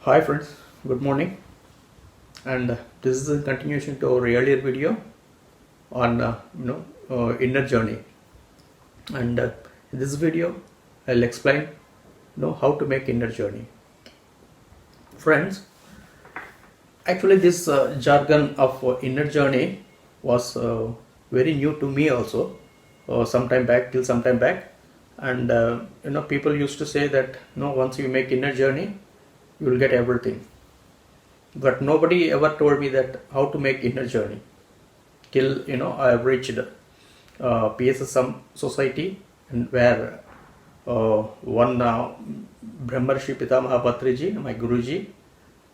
Hi friends, good morning, and this is a continuation to our earlier video on inner journey. And in this video, I'll explain how to make inner journey. Friends, actually this jargon of inner journey was very new to me also. Till some time back, and people used to say that once you make inner journey, you will get everything. But nobody ever told me that how to make inner journey till I have reached PSSM society, and where one Brahmarshi Pitamaha Patriji, my Guruji,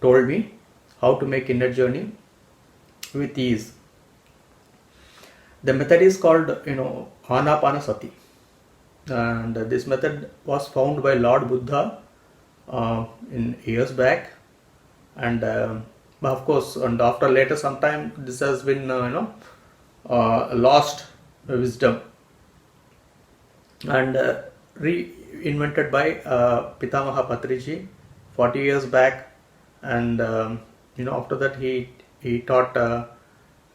told me how to make inner journey with ease. The method is called Anapanasati, and this method was found by Lord Buddha in years back. And of course, and after later sometime, this has been lost wisdom, and reinvented by Pitamaha Patriji 40 years back. And after that he taught,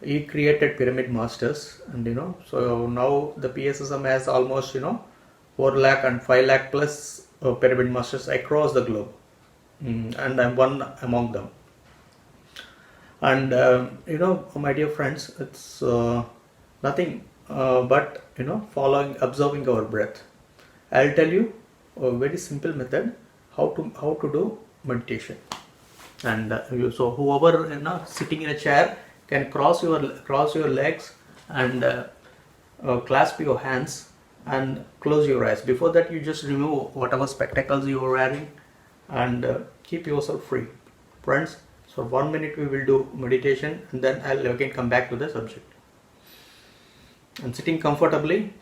he created pyramid masters, and so now the PSSM has almost 4 lakh and 5 lakh plus pyramid masters across the globe. And I'm one among them. And my dear friends, it's nothing but observing our breath. I'll tell you a very simple method how to do meditation. And so whoever sitting in a chair can cross your legs and clasp your hands and close your eyes. Before that, you just remove whatever spectacles you are wearing and keep yourself free. Friends, so 1 minute we will do meditation, and then I'll again come back to the subject. And sitting comfortably,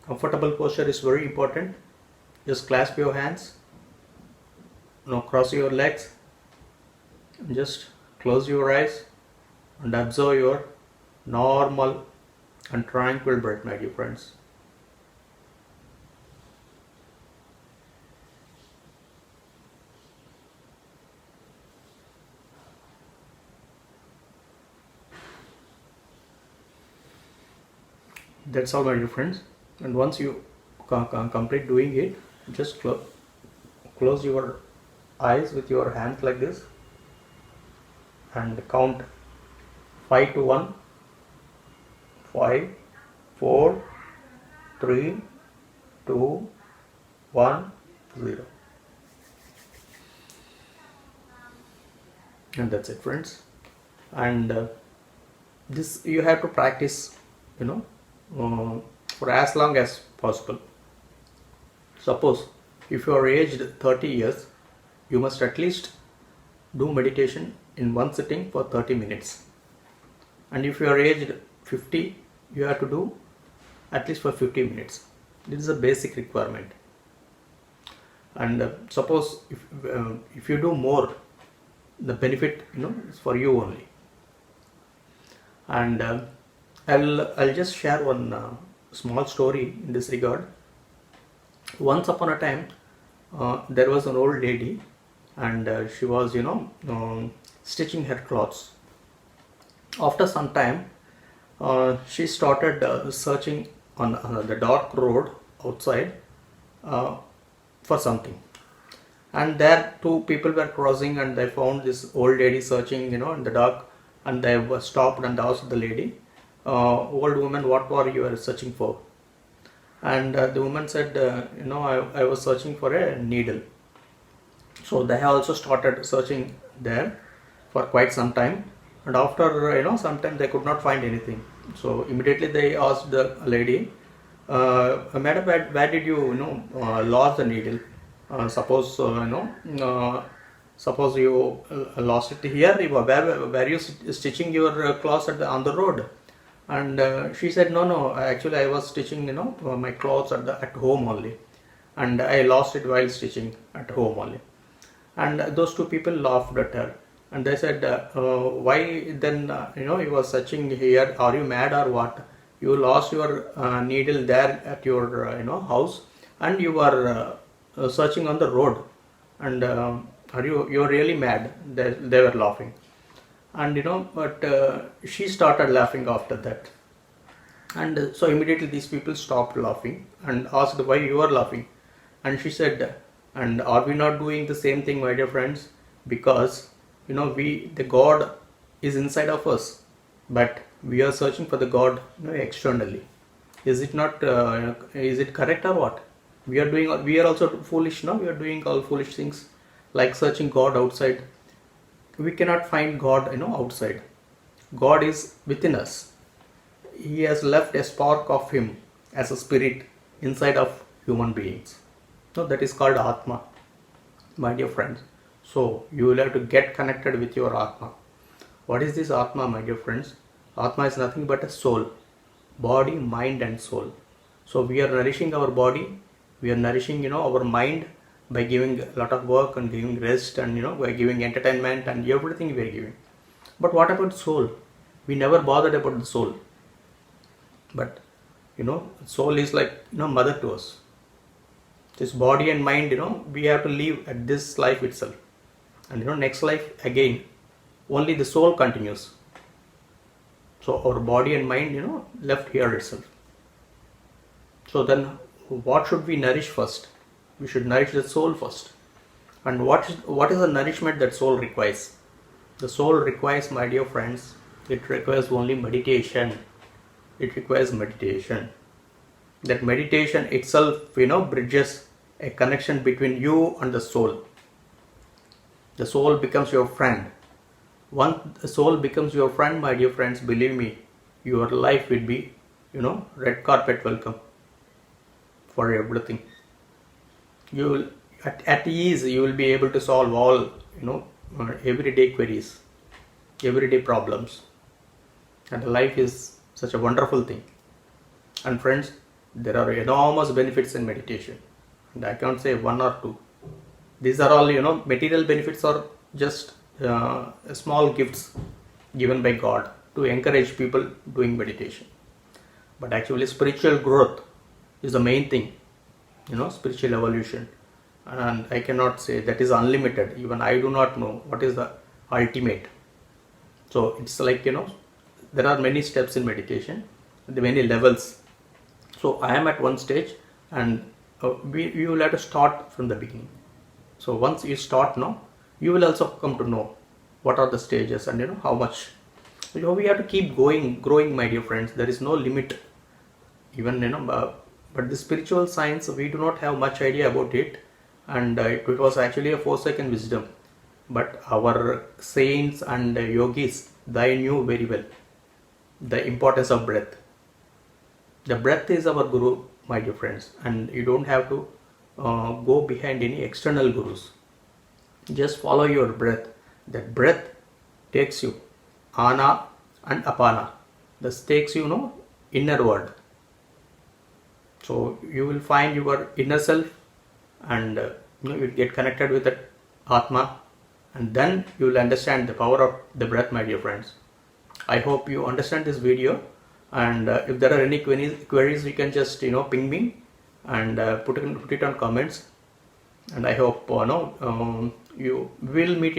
comfortable posture is very important. Just clasp your hands, cross your legs, and just close your eyes and observe your normal and tranquil breath, my dear friends. That's all, my dear friends. And once you complete doing it, just close your eyes with your hands like this and count 5 to 1. 5, 4, 3, 2, 1, 0. And that's it, friends. And this you have to practice for as long as possible. Suppose if you are aged 30 years, you must at least do meditation in one sitting for 30 minutes. And if you are aged 50, you have to do at least for 50 minutes. This is a basic requirement. And suppose if you do more, the benefit is for you only. And I'll just share one small story in this regard. Once upon a time, there was an old lady, and she was stitching her clothes. After some time, she started searching on the dark road outside for something. And there 2 people were crossing, and they found this old lady searching in the dark, and they were stopped and asked the lady, old woman, what were you searching for? And the woman said, I was searching for a needle. So they also started searching there for quite some time, and after some time they could not find anything. So immediately they asked the lady, madam, where did you lost the needle? Suppose you lost it here, where you stitching your clothes on the road? And she said, no, actually I was stitching my clothes at home only, and I lost it while stitching at home only. And those 2 people laughed at her, and they said, why then you were searching here? Are you mad or what? You lost your needle there at your house, and you were searching on the road. And you're really mad? They were laughing. And but she started laughing after that. And so immediately these people stopped laughing and asked why you are laughing. And she said, and are we not doing the same thing, my dear friends? Because the God is inside of us, but we are searching for the God externally. Is it not? Is it correct or what? We are also foolish. No, we are doing all foolish things, like searching God outside. We cannot find God outside. God is within us. He has left a spark of him as a spirit inside of human beings. So that is called Atma, my dear friends. So you will have to get connected with your Atma. What is this Atma, my dear friends? Atma is nothing but a soul, body, mind and soul. So we are nourishing our body, we are nourishing our mind by giving a lot of work and giving rest, and by giving entertainment and everything we are giving. But what about soul? We never bothered about the soul. But soul is like mother to us. This body and mind, we have to live at this life itself, and next life again only the soul continues. So our body and mind left here itself. So then what should we nourish first? We should nourish the soul first. And what is the nourishment that soul requires? The soul requires, my dear friends, it requires only meditation. It requires meditation. That meditation itself bridges a connection between you and the soul. The soul becomes your friend. Once the soul becomes your friend, my dear friends, believe me, your life will be red carpet welcome for everything. You will at ease, you will be able to solve all everyday queries, everyday problems, and life is such a wonderful thing. And friends, there are enormous benefits in meditation, and I can't say one or two. These are all material benefits, or just small gifts given by God to encourage people doing meditation. But actually spiritual growth is the main thing, spiritual evolution. And I cannot say that is unlimited. Even I do not know what is the ultimate. So it's like there are many steps in meditation, the many levels. So I am at one stage, and you will have to start from the beginning. So once you start now, you will also come to know what are the stages and how much. So we have to keep growing, my dear friends. There is no limit. Even but the spiritual science, we do not have much idea about it, and it was actually a forsaken wisdom. But our saints and yogis, they knew very well the importance of breath. The breath is our guru, my dear friends, and you don't have to go behind any external gurus. Just follow your breath. That breath takes you ana and apana. This takes you inner world. So you will find your inner self, and you will get connected with that Atma, and then you will understand the power of the breath, my dear friends. I hope you understand this video, and if there are any queries, you can just ping me and put it on comments. And I hope you will meet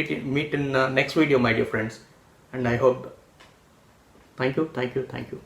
in next video, my dear friends. And I hope, thank you.